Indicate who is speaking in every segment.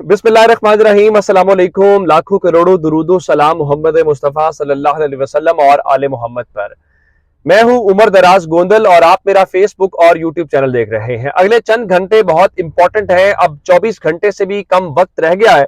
Speaker 1: बिस्मिल्लाहिर्रहमानिर्रहीम, अस्सलाम वालेकुम। लाखों करोड़ों दुरूदो सलाम मोहम्मद मुस्तफ़ा सल्लल्लाहु अलैहि वसल्लम और आले मोहम्मद पर। मैं हूं उमर दराज गोंदल और आप मेरा फेसबुक और यूट्यूब चैनल देख रहे हैं। अगले चंद घंटे बहुत इंपॉर्टेंट हैं। अब 24 घंटे से भी कम वक्त रह गया है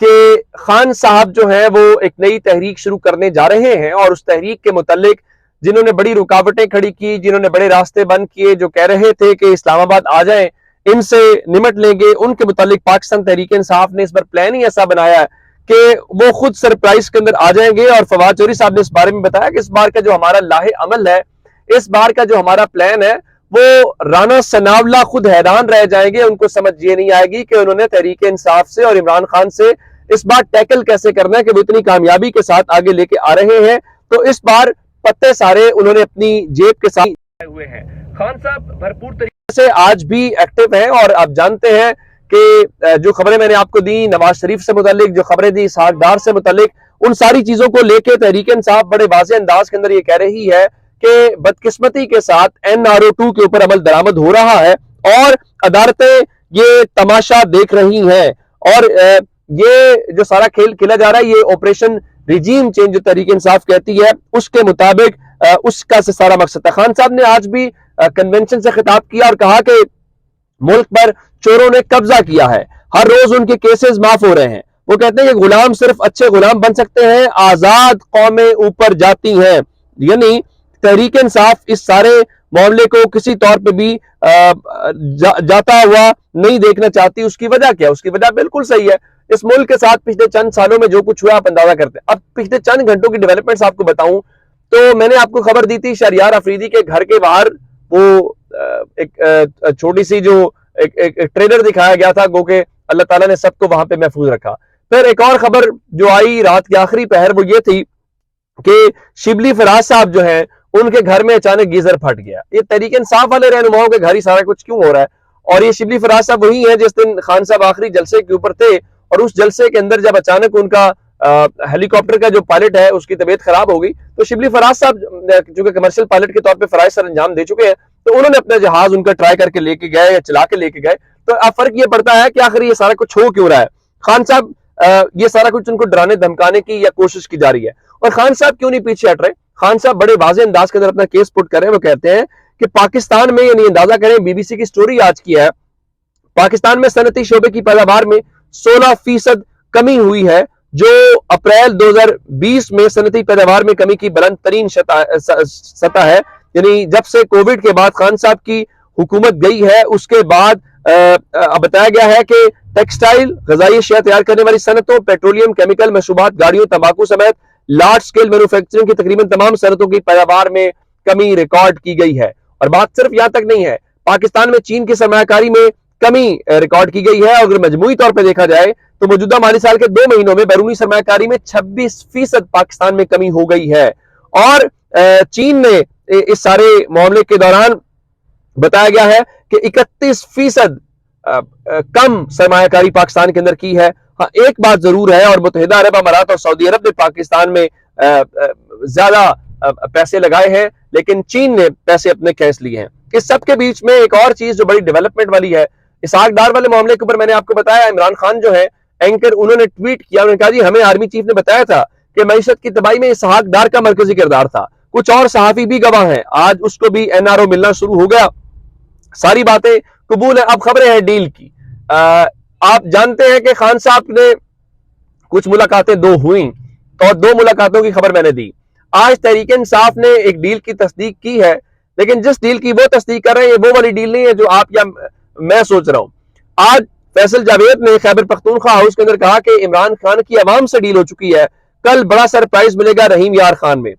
Speaker 1: कि खान साहब जो हैं वो एक नई तहरीक शुरू करने जा रहे हैं और उस तहरीक के मुतालिक जिन्होंने बड़ी रुकावटें खड़ी की, जिन्होंने बड़े रास्ते बंद किए, जो कह रहे थे कि इस्लामाबाद आ जाएं, इनसे निमट लेंगे, उनके मुतालिक पाकिस्तान तहरीक इंसाफ ने इस बार प्लान ही ऐसा बनाया है कि वो खुद सरप्राइज के अंदर आ जाएंगे। और फवाद चौधरी साहब ने इस बारे में बताया कि इस बार का जो हमारा लाहे अमल है, इस बार का जो हमारा प्लान है, वो राना सनावला खुद हैरान रह जाएंगे। उनको समझ ये नहीं आएगी कि उन्होंने तहरीक इंसाफ से और इमरान खान से इस बार टैकल कैसे करना है कि वो इतनी कामयाबी के साथ आगे लेके आ रहे हैं। तो इस बार पत्ते सारे उन्होंने अपनी जेब के साथ हुए हैं। खान साहब भरपूर तरीके से आज भी एक्टिव हैं और आप जानते हैं कि जो खबरें मैंने आपको दी नवाज शरीफ से मुतालिक, जो खबरें दी इसहाक डार से मुतालिक, उन सारी चीजों को लेकर तहरीक इंसाफ बड़े वाज़ेह अंदाज के अंदर ये कह रही है कि बदकिस्मती के साथ NRO 2 के ऊपर अमल दरामद हो रहा है और अदालतें ये तमाशा देख रही हैं। और ये जो सारा खेल खेला जा रहा है, ये ऑपरेशन रिजीम चेंज जो तहरीक इंसाफ कहती है, उसके मुताबिक उसका से सारा मकसद था। खान साहब ने आज भी कन्वेंशन से खिताब किया और कहा कि मुल्क पर चोरों ने कब्जा किया है, हर रोज उनके केसेस माफ हो रहे हैं। वो कहते हैं कि गुलाम सिर्फ अच्छे गुलाम बन सकते हैं, आजाद कौमें ऊपर जाती हैं। यानी तहरीक इंसाफ इस सारे मामले को किसी तौर पे भी जाता हुआ नहीं देखना चाहती। उसकी वजह क्या है? उसकी वजह बिल्कुल सही है। इस मुल्क के साथ पिछले चंद सालों में जो कुछ हुआ आप अंदाजा करते हैं। अब पिछले चंद घंटों की डेवलपमेंट्स आपको बताऊं तो मैंने आपको खबर दी थी शहरियार अफरीदी के घर के बाहर वो एक छोटी सी जो एक ट्रेलर दिखाया गया था, गो के अल्लाह ताला ने सबको वहां पे महफूज रखा। फिर एक और खबर जो आई रात की आखिरी पहर, वो ये थी कि शिबली फराज साहब जो हैं उनके घर में अचानक गीजर फट गया। ये तहरीक इंसाफ वाले रहनुमाओं के घर ही सारा कुछ क्यों हो रहा है? और ये शिबली फराज साहब वही है जिस दिन खान साहब आखिरी जलसे के ऊपर थे और उस जलसे के अंदर जब अचानक उनका हेलीकॉप्टर का जो पायलट है उसकी तबीयत खराब हो गई, तो शिबली फराज साहब जो कि कमर्शियल पायलट के तौर पे फराइज सर अंजाम दे चुके हैं, तो उन्होंने अपना जहाज उनका ट्राई करके लेके गए या चला के लेके गए। तो अब फर्क ये पड़ता है कि आखिर ये सारा कुछ हो क्यों रहा है। खान साहब ये सारा कुछ उनको डराने धमकाने की या कोशिश की जा रही है और खान साहब क्यों नहीं पीछे हट रहे? खान साहब बड़े वाज़ेह अंदाज के अंदर अपना केस पुट कर रहे हैं। वो कहते हैं कि पाकिस्तान में, यानी अंदाजा करें, BBC की स्टोरी आज की है, पाकिस्तान में सनती शोबे की पैदावार में 16% कमी हुई है, जो अप्रैल 2020 में सनती पैदावार में कमी की बुलंद तरीन सतह है। यानी जब से कोविड के बाद खान साहब की हुकूमत गई है, उसके बाद बताया गया है कि टेक्सटाइल, ग़िज़ाई अशिया तैयार करने वाली सनतों, पेट्रोलियम, केमिकल, मशरूबात, गाड़ियों, तंबाकू समेत लार्ज स्केल मैन्युफैक्चरिंग की तकरीबन तमाम सनतों की पैदावार में कमी रिकॉर्ड की गई है। और बात सिर्फ यहां तक नहीं है, पाकिस्तान में चीन की सरमायाकारी में कमी रिकॉर्ड की गई है। अगर मजमूई तौर पर देखा जाए तो मौजूदा माली साल के 2 महीनों में बैरूनी सरमायाकारी में 26% पाकिस्तान में कमी हो गई है। और चीन ने इस सारे मामले के दौरान बताया गया है कि 31% कम सरमायाकारी पाकिस्तान के अंदर की है। हाँ, एक बात जरूर है, और मुत्तहिदा अरब अमारात और सऊदी अरब ने पाकिस्तान में ज्यादा पैसे लगाए हैं, लेकिन चीन ने पैसे अपने खींच लिए हैं। इस सब के बीच में एक और चीज जो बड़ी डेवलपमेंट वाली है, इसहाक डार वाले मामले के ऊपर मैंने आपको बताया, इमरान खान जो है एंकर, उन्होंने ट्वीट किया, उन्होंने कहा जी हमें आर्मी चीफ ने बताया था कि मईशत की तबाही में इसहाक डार का मरकजी किरदार था। कुछ और सहाफी भी गवाह हैं, आज उसको भी NRO मिलना शुरू हो गया। सारी बातें कबूल है। अब खबरें हैं डील की। आप जानते हैं कि खान साहब ने कुछ मुलाकातें 2 हुई और 2 मुलाकातों की खबर मैंने दी। आज तहरीक इंसाफ ने एक डील की तस्दीक की है, लेकिन जिस डील की वो तस्दीक कर रहे हैं ये वो वाली डील नहीं है जो आप या मैं सोच रहा हूं। आज फैसल जावेद ने खैबर पख्तूनख्वा हाउस के अंदर कहा कि इमरान खान की अवाम से डील हो चुकी है, कल बड़ा सरप्राइज मिलेगा रहीम यार खान में।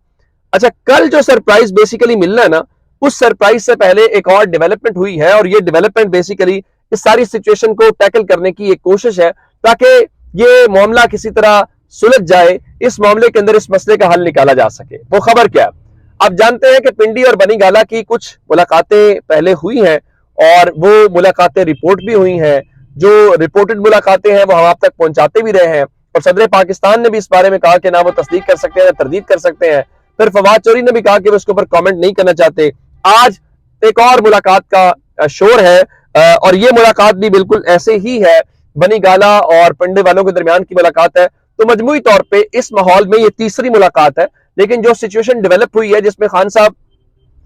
Speaker 1: अच्छा, कल जो सरप्राइज बेसिकली मिलना है ना, उस सरप्राइज से पहले एक और डेवलपमेंट हुई है, और ये डेवलपमेंट बेसिकली इस सारी सिचुएशन को टैकल करने की एक कोशिश है ताकि ये मामला किसी तरह सुलझ जाए, इस मामले के अंदर इस मसले का हल निकाला जा सके। वो खबर क्या है? आप जानते हैं कि पिंडी और बनी गाला की कुछ मुलाकातें पहले हुई हैं और वो मुलाकातें रिपोर्ट भी हुई हैं। जो रिपोर्टेड मुलाकातें हैं वो हम आप तक पहुंचाते भी रहे हैं, और सदर पाकिस्तान ने भी इस बारे में कहा कि ना वो तस्दीक कर सकते हैं ना तरदीद कर सकते हैं। फिर फवाद चौधरी ने भी कहा कि वो उसके ऊपर कमेंट नहीं करना चाहते। आज एक और मुलाकात का शोर है, और ये मुलाकात भी बिल्कुल ऐसे ही है بنی گالا اور پنڈے والوں کے درمیان کی ملاقات ہے. تو مجموعی طور پہ اس ماحول میں یہ تیسری ملاقات ہے. لیکن جو سچویشن ڈیولپ ہوئی ہے جس میں خان صاحب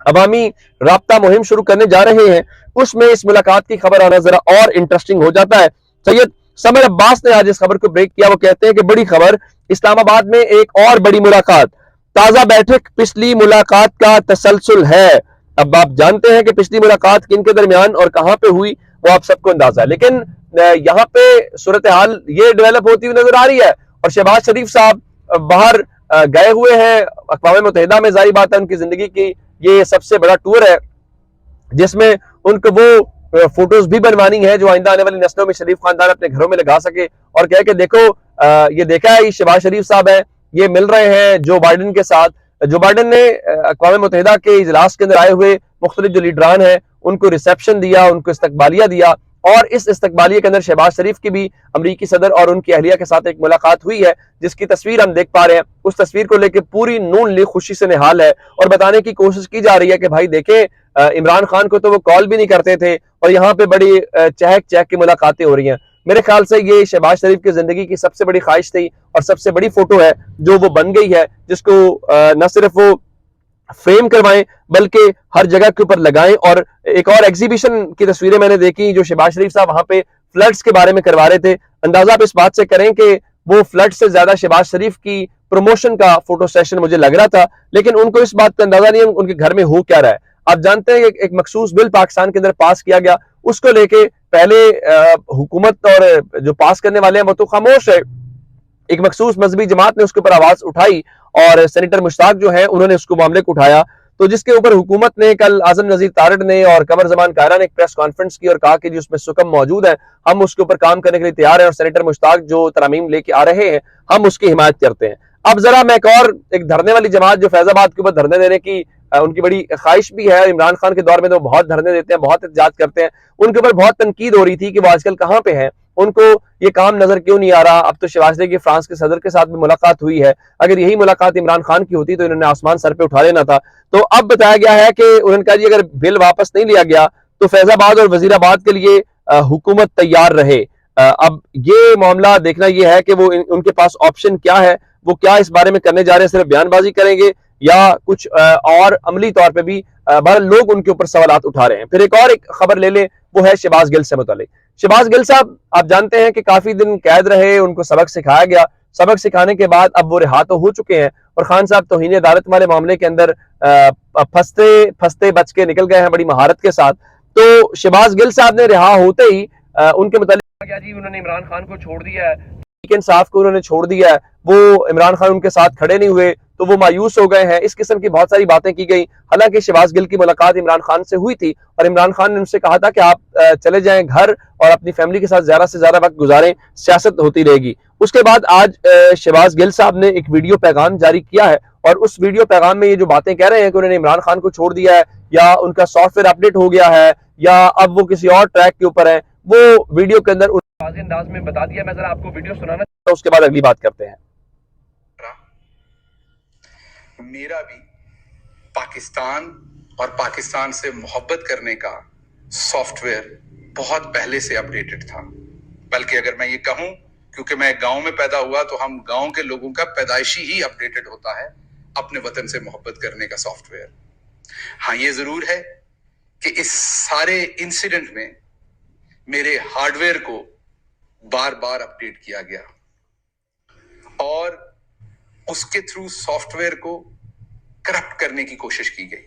Speaker 1: عوامی رابطہ مہم شروع کرنے جا رہے ہیں, اس میں اس ملاقات کی خبر آنا ذرا اور انٹرسٹنگ ہو جاتا ہے. سید سمر عباس نے آج اس خبر کو بریک کیا. وہ کہتے ہیں کہ بڑی خبر, اسلام آباد میں ایک اور بڑی ملاقات, تازہ بیٹھک پچھلی ملاقات کا تسلسل ہے. اب آپ جانتے ہیں کہ پچھلی ملاقات کن کے درمیان اور کہاں پہ ہوئی, وہ آپ سب کو اندازہ ہے. لیکن یہاں پہ صورتحال یہ ڈیولپ ہوتی ہوئی نظر آ رہی ہے, اور شہباز شریف صاحب باہر گئے ہوئے ہیں اقوام متحدہ میں. ظاہری بات ہے ان کی زندگی کی یہ سب سے بڑا ٹور ہے جس میں ان کو وہ فوٹوز بھی بنوانی ہے جو آئندہ آنے والی نسلوں میں شریف خاندان اپنے گھروں میں لگا سکے, اور کہہ کہ دیکھو یہ دیکھا ہے, یہ شہباز شریف صاحب ہیں, یہ مل رہے ہیں جو بائیڈن کے ساتھ. جو بائیڈن نے اقوام متحدہ کے اجلاس کے اندر آئے ہوئے مختلف جو لیڈران ہیں ان کو ریسیپشن دیا, ان کو استقبالیہ دیا, اور اس استقبالیہ کے اندر شہباز شریف کی بھی امریکی صدر اور ان کی اہلیہ کے ساتھ ایک ملاقات ہوئی ہے, جس کی تصویر ہم دیکھ پا رہے ہیں. اس تصویر کو لے کے پوری نون لیگ خوشی سے نہال ہے, اور بتانے کی کوشش کی جا رہی ہے کہ بھائی دیکھیں عمران خان کو تو وہ کال بھی نہیں کرتے تھے, اور یہاں پہ بڑی چہک چہک کی ملاقاتیں ہو رہی ہیں. میرے خیال سے یہ شہباز شریف کی زندگی کی سب سے بڑی خواہش تھی اور سب سے بڑی فوٹو ہے جو وہ بن گئی ہے, جس کو نہ صرف وہ فریم کروائیں بلکہ ہر جگہ کے اوپر لگائیں. اور ایک اور ایگزیبیشن کی تصویریں میں نے دیکھی جو شہباز شریف صاحب وہاں پہ فلڈز کے بارے میں کروا رہے تھے. اندازہ آپ اس بات سے کریں کہ وہ فلڈ سے زیادہ شہباز شریف کی پروموشن کا فوٹو سیشن مجھے لگ رہا تھا, لیکن ان کو اس بات کا اندازہ نہیں ہے ان کے گھر میں ہو کیا رہا ہے. آپ جانتے ہیں کہ ایک مخصوص بل پاکستان کے اندر پاس کیا گیا, اس کو لے کے پہلے حکومت اور جو پاس کرنے والے ہیں وہ تو خاموش ہے, ایک مخصوص مذہبی جماعت نے اس کے اوپر آواز اٹھائی اور سینیٹر مشتاق جو ہیں انہوں نے اس کو معاملے کو اٹھایا. تو جس کے اوپر حکومت نے کل اعظم نذیر تارڑ نے اور قمر زمان کائرہ نے ایک پریس کانفرنس کی اور کہا کہ جی اس میں سکم موجود ہے, ہم اس کے اوپر کام کرنے کے لیے تیار ہیں, اور سینیٹر مشتاق جو ترامیم لے کے آ رہے ہیں ہم اس کی حمایت کرتے ہیں. اب ذرا میں ایک دھرنے والی جماعت جو فیض آباد کے اوپر دھرنے دینے کی ان کی بڑی خواہش بھی ہے, عمران خان کے دور میں تو بہت دھرنے دیتے ہیں, بہت احتجاج کرتے ہیں, ان کے اوپر بہت تنقید ہو رہی تھی کہ وہ آج کل کہاں پہ ہیں, ان کو یہ کام نظر کیوں نہیں آ رہا. اب تو شہباز شریف کی فرانس کے صدر کے ساتھ بھی ملاقات ہوئی ہے, اگر یہی ملاقات عمران خان کی ہوتی تو انہوں نے آسمان سر پہ اٹھا لینا تھا. تو اب بتایا گیا ہے کہ انہوں نے کہا جی اگر بل واپس نہیں لیا گیا تو فیض آباد اور وزیر آباد کے لیے حکومت تیار رہے. اب یہ معاملہ دیکھنا یہ ہے کہ وہ ان کے پاس آپشن کیا ہے, وہ کیا اس بارے میں کرنے جا رہے ہیں, صرف بیان بازی کریں گے یا کچھ اور عملی طور پہ بھی بہرحال لوگ ان کے اوپر سوالات اٹھا رہے ہیں. پھر ایک خبر لے لیں, وہ ہے شہباز گل سے متعلق. شہباز گل صاحب آپ جانتے ہیں کہ کافی دن قید رہے, ان کو سبق سکھایا گیا, سبق سکھانے کے بعد اب وہ رہا تو ہو چکے ہیں, اور خان صاحب توہین عدالت والے معاملے کے اندر پھنستے بچ کے نکل گئے ہیں بڑی مہارت کے ساتھ. تو شہباز گل صاحب نے رہا ہوتے ہی ان کے متعلق کیا جی انہوں نے عمران خان کو چھوڑ دیا ہے, انصاف کو انہوں نے چھوڑ دیا ہے, وہ عمران خان ان کے ساتھ کھڑے نہیں ہوئے تو وہ مایوس ہو گئے ہیں. اس قسم کی بہت ساری باتیں کی گئی. حالانکہ شہباز گل کی ملاقات عمران خان سے ہوئی تھی اور عمران خان نے ان سے کہا تھا کہ آپ چلے جائیں گھر اور اپنی فیملی کے ساتھ زیادہ سے زیادہ وقت گزاریں, سیاست ہوتی رہے گی. اس کے بعد آج شہباز گل صاحب نے ایک ویڈیو پیغام جاری کیا ہے, اور اس ویڈیو پیغام میں یہ جو باتیں کہہ رہے ہیں کہ انہوں نے عمران خان کو چھوڑ دیا ہے یا ان کا سافٹ ویئر اپڈیٹ ہو گیا ہے یا اب وہ کسی اور ٹریک کے اوپر ہیں, وہ ویڈیو کے اندر واضح انداز میں بتا دیا. میں ذرا آپ کو ویڈیو سنانا چاہتا ہوں, اس کے بعد اگلی بات کرتے ہیں.
Speaker 2: میرا بھی پاکستان اور پاکستان سے محبت کرنے کا سافٹ ویئر بہت پہلے سے اپڈیٹڈ تھا, بلکہ اگر میں یہ کہوں کیونکہ میں گاؤں میں پیدا ہوا تو ہم گاؤں کے لوگوں کا پیدائشی ہی اپڈیٹڈ ہوتا ہے اپنے وطن سے محبت کرنے کا سافٹ ویئر. ہاں یہ ضرور ہے کہ اس سارے انسیڈنٹ میں میرے ہارڈ ویئر کو بار بار اپڈیٹ کیا گیا اور اس کے تھرو سافٹ ویئر کو کرپٹ کرنے کی کوشش کی گئی,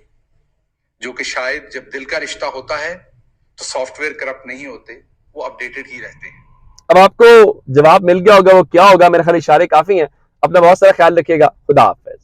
Speaker 2: جو کہ شاید جب دل کا رشتہ ہوتا ہے تو سافٹ ویئر کرپٹ نہیں ہوتے, وہ اپڈیٹڈ ہی رہتے ہیں.
Speaker 1: اب آپ کو جواب مل گیا ہوگا وہ کیا ہوگا. میرے خیال اشارے کافی ہیں. اپنا بہت سارا خیال رکھیے گا. خدا حافظ.